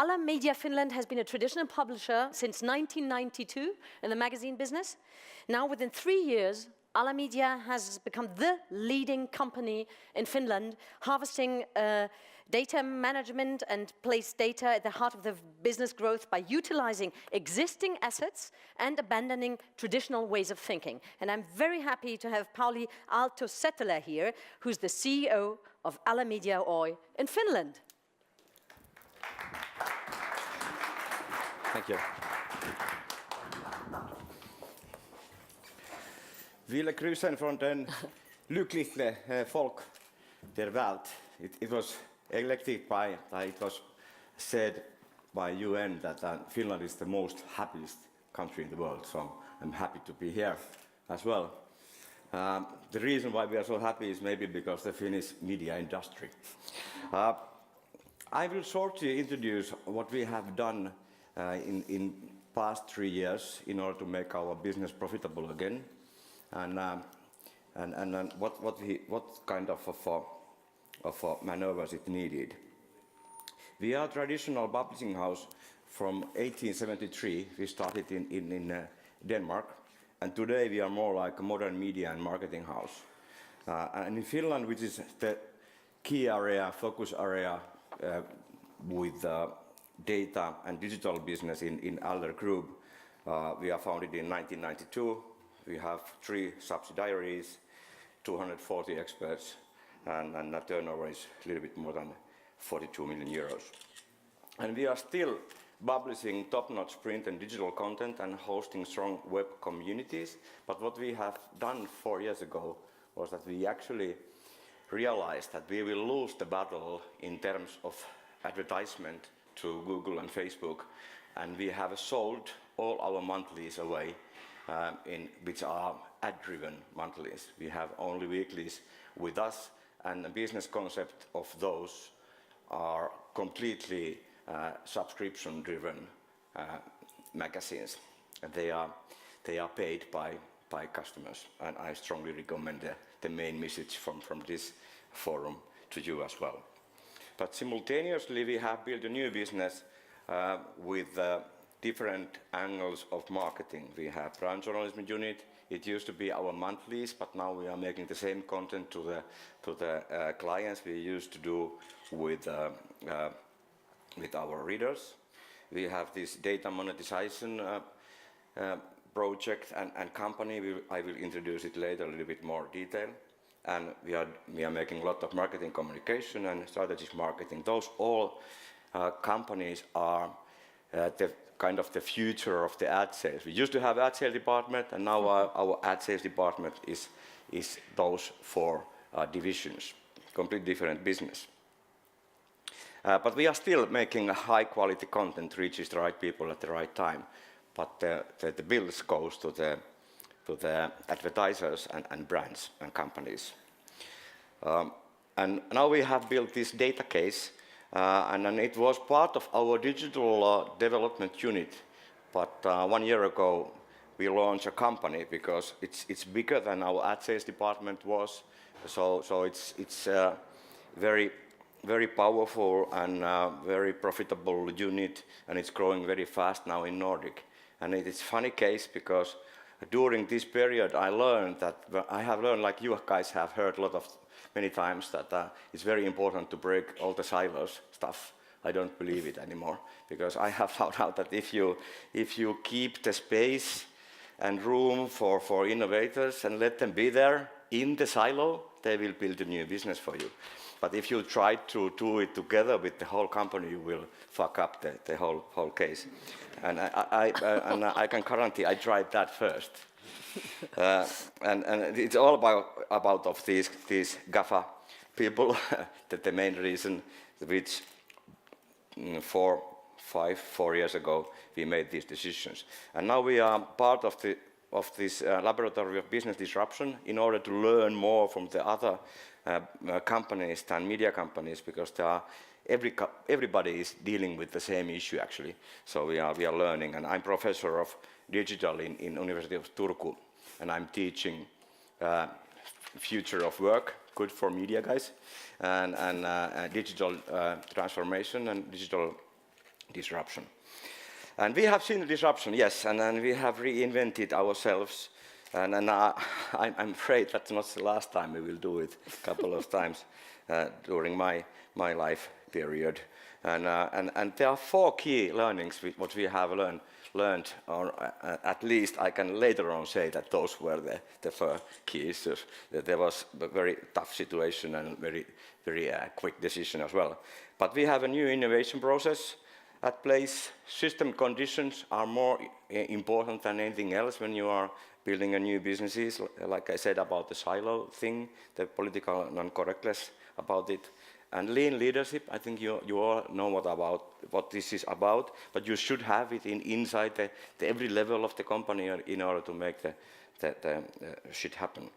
Media Finland has been a traditional publisher since 1992 in the magazine business. Now, within 3 years, Media has become the leading company in Finland, harvesting data management and place data at the heart of the business growth by utilizing existing assets and abandoning traditional ways of thinking. And I'm very happy to have Pauli Aalto-Setälä here, who's the CEO of Media Oy in Finland. Thank you. Ville kryssen från den lyckliga folk der Welt. It was elected by, it was said by UN that Finland is the most happiest country in the world, so I'm happy to be here as well. The reason why we are so happy is maybe because the Finnish media industry. I will shortly introduce what we have done in past 3 years in order to make our business profitable again, and what kind of maneuvers it needed. We are a traditional publishing house from 1873. We started in Denmark, and today we are more like a modern media and marketing house. And in Finland, which is the key area, focus area with data and digital business in Aller Group, we are founded in 1992. We have 3 subsidiaries, 240 experts, and the turnover is a little bit more than 42 million euros. And we are still publishing top-notch print and digital content and hosting strong web communities. But what we have done 4 years ago was that we actually realized that we will lose the battle in terms of advertisement to Google and Facebook, and we have sold all our monthlies away, which are ad-driven monthlies. We have only weeklies with us, and the business concept of those are completely subscription-driven magazines, and they are paid by customers. And I strongly recommend the main message from this forum to you as well. But simultaneously, we have built a new business with different angles of marketing. We have brand journalism unit. It used to be our monthlies, but now we are making the same content to the clients we used to do with our readers. We have this data monetization project and company. I will introduce it later a little bit more detail. And we are making a lot of marketing communication and strategic marketing. Those all companies are the kind of the future of the ad sales. We used to have ad sales department, and now our ad sales department is those 4 divisions, completely different business. But we are still making high quality content, reaches the right people at the right time. But the bills goes to the advertisers and brands and companies. And now we have built this data case, and then it was part of our digital development unit. But 1 year ago, we launched a company because it's bigger than our ad sales department was. So it's very powerful and very profitable unit, and it's growing very fast now in Nordic. And it's a funny case because during this period I have learned, like you guys have heard many times, that it's very important to break all the silos stuff. I don't believe it anymore, because I have found out that if you keep the space and room for innovators and let them be there in the silo, they will build a new business for you. But if you try to do it together with the whole company, you will fuck up the whole case. And I can guarantee I tried that first. And it's all about of these GAFA people. That the main reason which 4 years ago we made these decisions. And now we are part of this laboratory of business disruption in order to learn more from the other companies than media companies, because everybody is dealing with the same issue actually. So we are learning, and I'm professor of digital in University of Turku, and I'm teaching future of work, good for media guys, and digital transformation and digital disruption. And we have seen the disruption, yes, and we have reinvented ourselves. And I'm afraid that's not the last time we will do it. A couple of times during my life period. And there are 4 key learnings what we have learned, or at least I can later on say that those were the 4 key issues. That there was a very tough situation and very quick decision as well. But we have a new innovation process at place. System conditions are more important than anything else when you are building a new businesses. Like I said about the silo thing, the political non-correctness about it. And lean leadership, I think you all know what this is about, but you should have it inside the every level of the company in order to make the shit happen.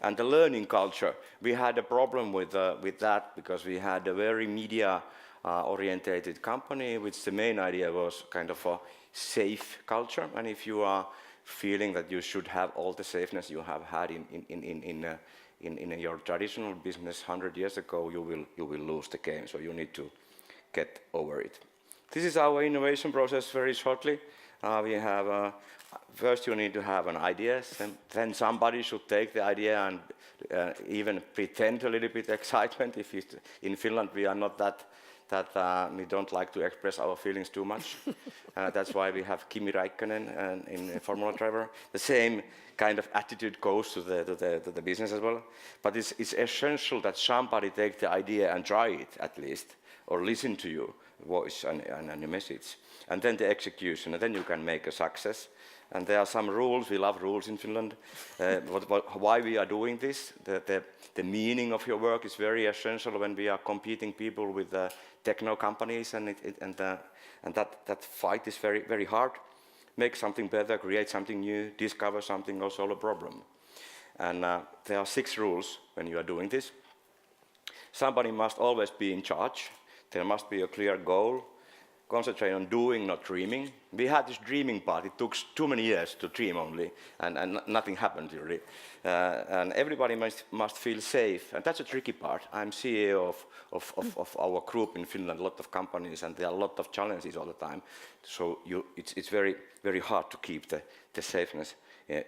And the learning culture, we had a problem with that because we had a very media orientated company, which the main idea was kind of a safe culture. And if you are feeling that you should have all the safeness you have had in your traditional business 100 years ago, you will lose the game. So you need to get over it. This is our innovation process very shortly. We have first you need to have an idea, then somebody should take the idea and even pretend a little bit excitement. In Finland we are not that we don't like to express our feelings too much. That's why we have Kimi Räikkönen in Formula Driver. The same kind of attitude goes to the business as well. But it's essential that somebody take the idea and try it at least, or listen to your voice and the message. And then the execution, and then you can make a success. And there are some rules. We love rules in Finland. Why we are doing this? The meaning of your work is very essential when we are competing people with techno companies, and that fight is very very hard. Make something better, create something new, discover something, or solve a problem. And there are 6 rules when you are doing this. Somebody must always be in charge. There must be a clear goal. Concentrate on doing, not dreaming. We had this dreaming part. It took too many years to dream only, and nothing happened really. And everybody must feel safe, and that's a tricky part. I'm CEO of our group in Finland, a lot of companies, and there are a lot of challenges all the time. So it's very very hard to keep the safeness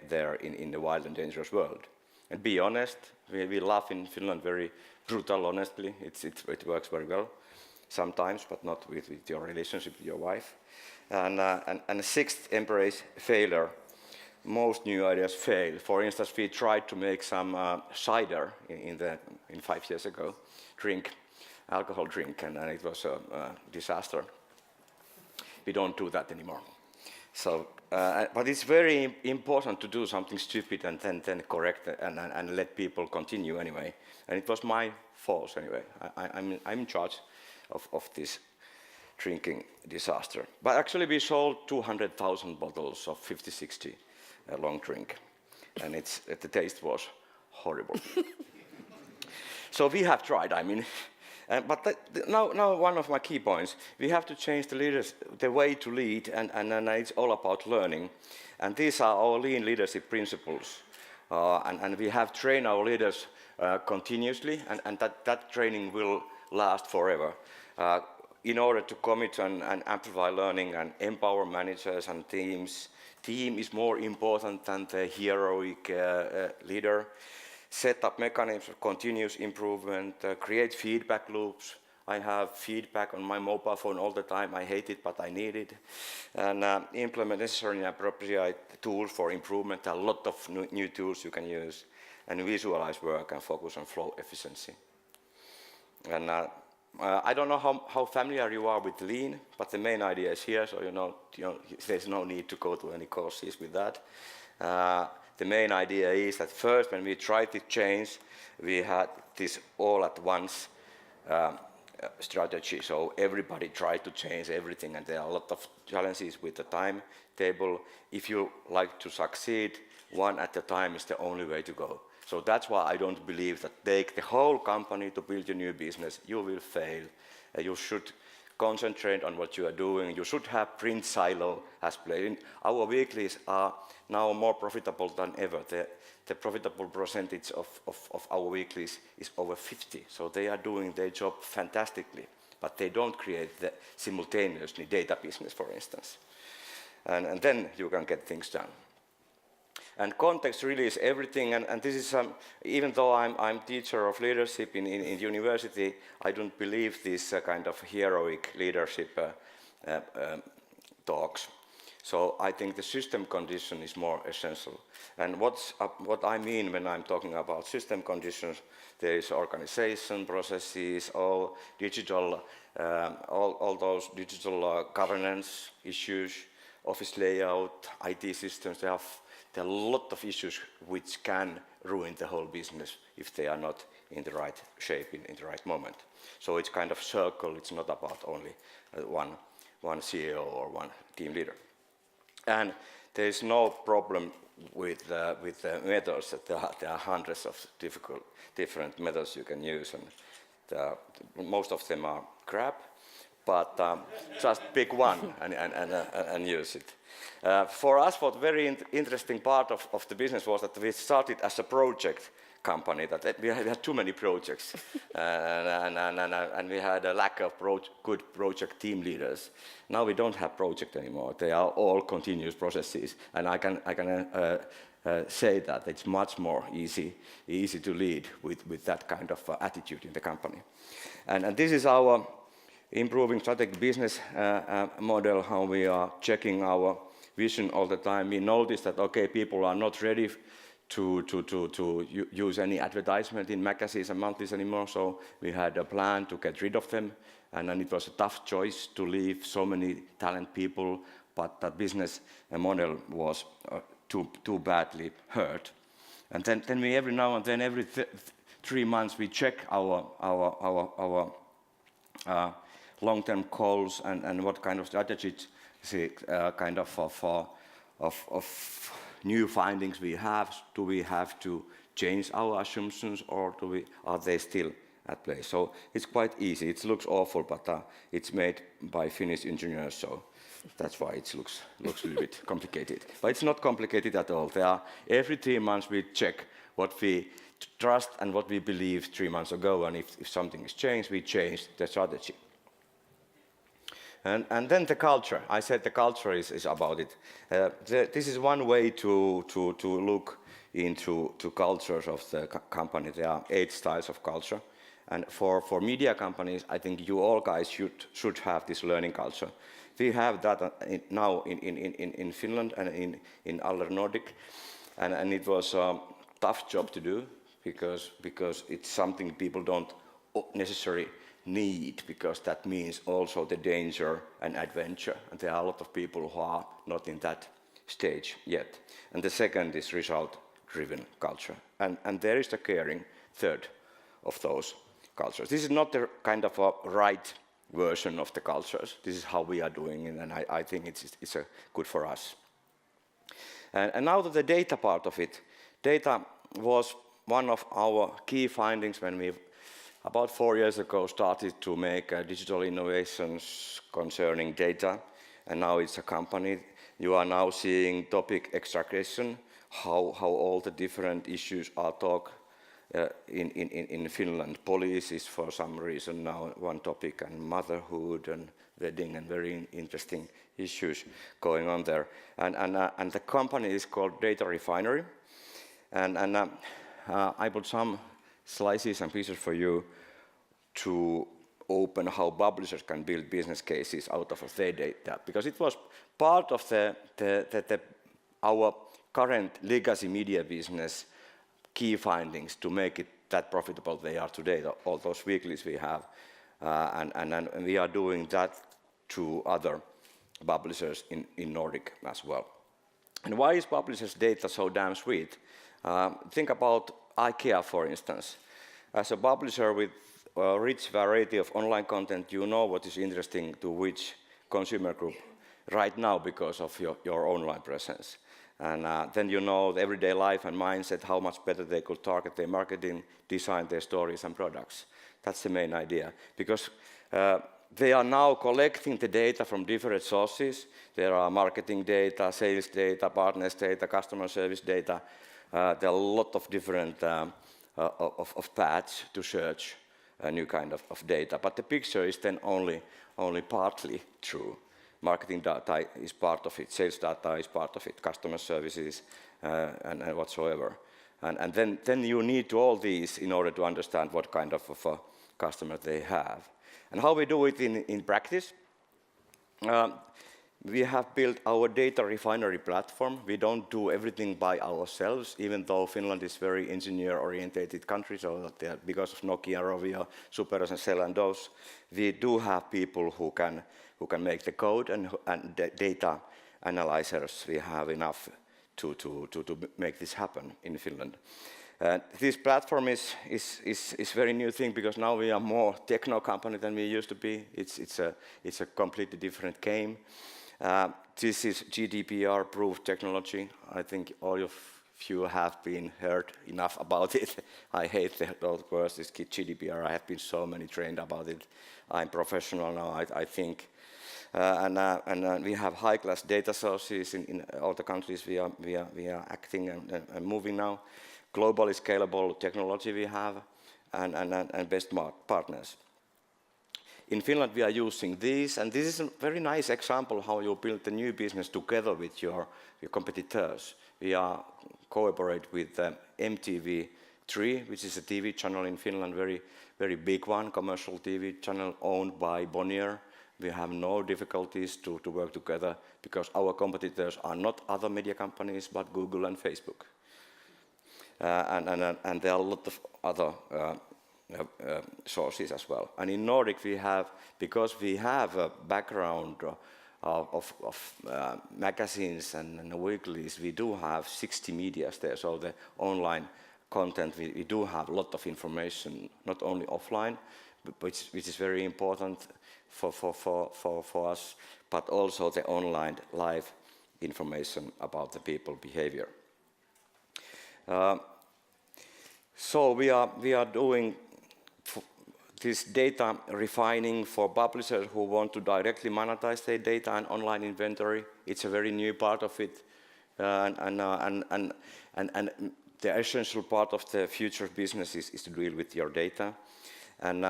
there in the wild and dangerous world. And be honest. We laugh in Finland very brutal honestly. It works very well. Sometimes, but not with your relationship with your wife. And 6th, embrace failure. Most new ideas fail. For instance, we tried to make some cider in 5 years ago, alcohol drink, and it was a disaster. We don't do that anymore. So, but it's very important to do something stupid and then correct and let people continue anyway. And it was my fault anyway. I'm in charge of this drinking disaster. But actually we sold 200,000 bottles of 50-60 long drink, and the taste was horrible. So we have tried, but now one of my key points, we have to change the way to lead, and it's all about learning. And these are our lean leadership principles. And we have trained our leaders continuously, and that training will last forever. In order to commit and amplify learning and empower managers and teams, team is more important than the heroic leader. Set up mechanisms of continuous improvement, create feedback loops. I have feedback on my mobile phone all the time. I hate it, but I need it. And implement necessary and appropriate tools for improvement. There are a lot of new tools you can use. And visualize work and focus on flow efficiency. And I don't know how familiar you are with lean, but the main idea is here, so you know there's no need to go to any courses with that. The main idea is that first, when we tried to change, we had this all at once strategy. So everybody tried to change everything, and there are a lot of challenges with the timetable. If you like to succeed, one at a time is the only way to go. So that's why I don't believe that take the whole company to build a new business. You will fail. You should concentrate on what you are doing. You should have print silo as played. Our weeklies are now more profitable than ever. The profitable percentage of our weeklies is over 50. So they are doing their job fantastically. but they don't create the simultaneously data business, for instance. And then you can get things done. And context really is everything, and this is, even though I'm teacher of leadership in university, I don't believe this kind of heroic leadership talks. So I think the system condition is more essential. And what I mean when I'm talking about system conditions, there is organization, processes, all digital, all those digital governance issues, office layout, IT systems. There are a lot of issues which can ruin the whole business if they are not in the right shape in the right moment. So it's kind of circle. It's not about only one CEO or one team leader. And there is no problem with the methods. There are hundreds of different methods you can use, and most of them are crap. But just pick one and use it. For us, what very interesting part of the business was that we started as a project company, that we had too many projects, and we had a lack of good project team leaders. Now we don't have project anymore. They are all continuous processes, and I can say that it's much more easy to lead with that kind of attitude in the company. And this is our improving strategic business model, how we are checking our vision all the time. We noticed that, okay, people are not ready to use any advertisement in magazines and monthlies anymore, so we had a plan to get rid of them, and then it was a tough choice to leave so many talent people, but that business model was too badly hurt. And then we every now and then, every 3 months, we check our long-term goals and what kind of strategies, kind of new findings we have. Do we have to change our assumptions, or are they still at play? So it's quite easy. It looks awful, but it's made by Finnish engineers, so that's why it looks a little bit complicated. But it's not complicated at all. Every 3 months we check what we trust and what we believed 3 months ago, and if something has changed, we change the strategy. And then the culture. I said the culture is about it. This is one way to look into cultures of the company. There are 8 styles of culture. And for media companies, I think you all guys should have this learning culture. We have that now in Finland and in other Nordic. And it was a tough job to do because it's something people don't necessarily need, because that means also the danger and adventure, and there are a lot of people who are not in that stage yet. And the second is result-driven culture, and there is the caring third of those cultures. This is not the kind of a right version of the cultures. This is how we are doing it, and I think it's good for us. And now to the data part of it. Data was one of our key findings when we about 4 years ago started to make digital innovations concerning data, and now it's a company. You are now seeing topic extraction, how all the different issues are talked in Finland. Police is for some reason now one topic, and motherhood and wedding, and very interesting issues going on there. And the company is called Data Refinery, and I put some slices and pieces for you to open how publishers can build business cases out of their data, because it was part of our current legacy media business key findings to make it that profitable they are today, all those weeklies we have, and we are doing that to other publishers in Nordic as well. And why is publishers' data so damn sweet? Think about IKEA, for instance. As a publisher with a rich variety of online content, you know what is interesting to which consumer group right now because of your online presence. And then you know the everyday life and mindset, how much better they could target their marketing, design their stories and products. That's the main idea. Because they are now collecting the data from different sources. There are marketing data, sales data, partners data, customer service data. There are a lot of different of paths to search a new kind of data. But the picture is then only partly true. Marketing data is part of it, sales data is part of it, customer services and whatsoever. And then you need to all these in order to understand what kind of a customer they have. And how we do it in practice? We have built our data refinery platform. We don't do everything by ourselves, even though Finland is very engineer-oriented country, so that because of Nokia, Rovio, Superos and Cell and those, we do have people who can make the code and data analyzers. We have enough to make this happen in Finland. This platform is very new thing because now we are more techno company than we used to be. It's a completely different game. This is GDPR-proof technology. I think all of you have been heard enough about it. I hate those words, this GDPR. I have been so many trained about it. I'm professional now, I think. And we have high-class data sources in all the countries we are acting and moving now. Globally scalable technology we have, and best partners. In Finland, we are using these, and this is a very nice example how you build the new business together with your competitors. We are cooperate with MTV3, which is a TV channel in Finland, very big one, commercial TV channel owned by Bonnier. We have no difficulties to work together because our competitors are not other media companies, but Google and Facebook. And there are a lot of other sources as well. And in Nordic we have, because we have a background of magazines and weeklies, we do have 60 medias there. So the online content, we do have a lot of information, not only offline, which is very important for us, but also the online live information about the people behavior. So we are doing this data refining for publishers who want to directly monetize their data and online inventory. It's a very new part of it, and the essential part of the future business is to deal with your data. And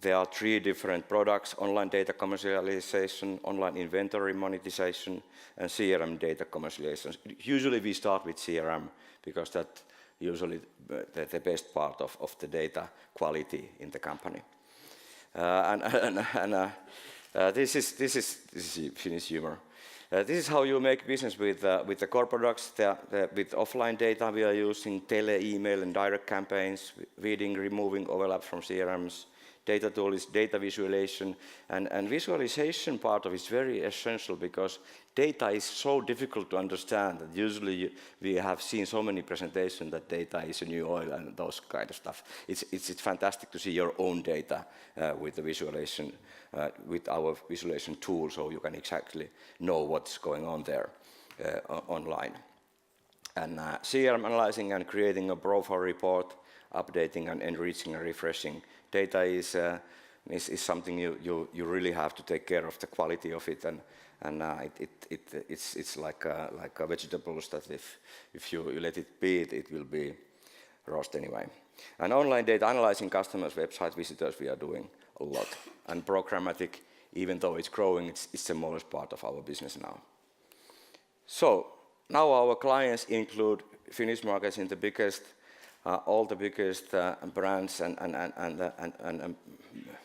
there are 3 different products: online data commercialization, online inventory monetization, and CRM data commercialization. Usually we start with CRM because that's usually the best part of the data quality in the company. This is Finnish humor. This is how you make business with the core products. With offline data, we are using tele, email, and direct campaigns, reading, removing overlap from CRMs. Data tool is data visualization, and visualization part of it is very essential because data is so difficult to understand that usually we have seen so many presentations that data is a new oil and those kind of stuff. It's fantastic to see your own data with the visualization, with our visualization tool, so you can exactly know what's going on there online. And CRM analyzing and creating a profile report, updating and enriching and refreshing. Data is something you really have to take care of the quality of it, and it's like a vegetables that if you let it be, it will be roast anyway. And online data analyzing customers' website visitors, we are doing a lot. And programmatic, even though it's growing, it's the smallest part of our business now. So now our clients include Finnish markets in the biggest. All the biggest brands and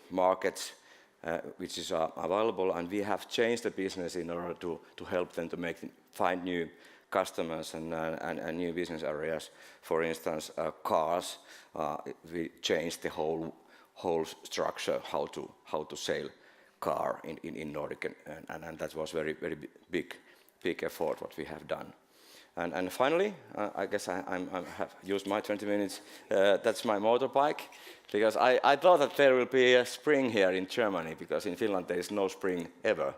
markets which is available, and we have changed the business in order to help them to find new customers and new business areas. For instance, cars, we changed the whole structure how to sell car in Nordic, and that was very big effort what we have done. And finally, I guess I have used my 20 minutes. That's my motorbike, because I thought that there will be a spring here in Germany, because in Finland there is no spring ever.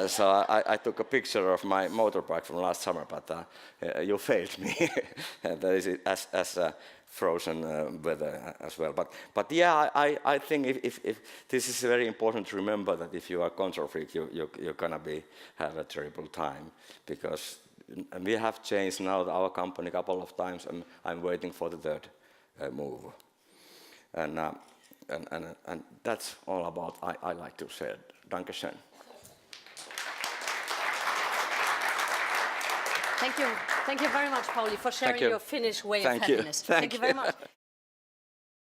So I took a picture of my motorbike from last summer, but you failed me. That is as frozen weather as well. But yeah, I think if this is very important to remember, that if you are a control freak, you're gonna have a terrible time, because we have changed now our company a couple of times, and I'm waiting for the third move. and that's all about I like to say. Danke schön. Thank you very much, Pauli, for sharing your Finnish way of happiness. Thank you very much.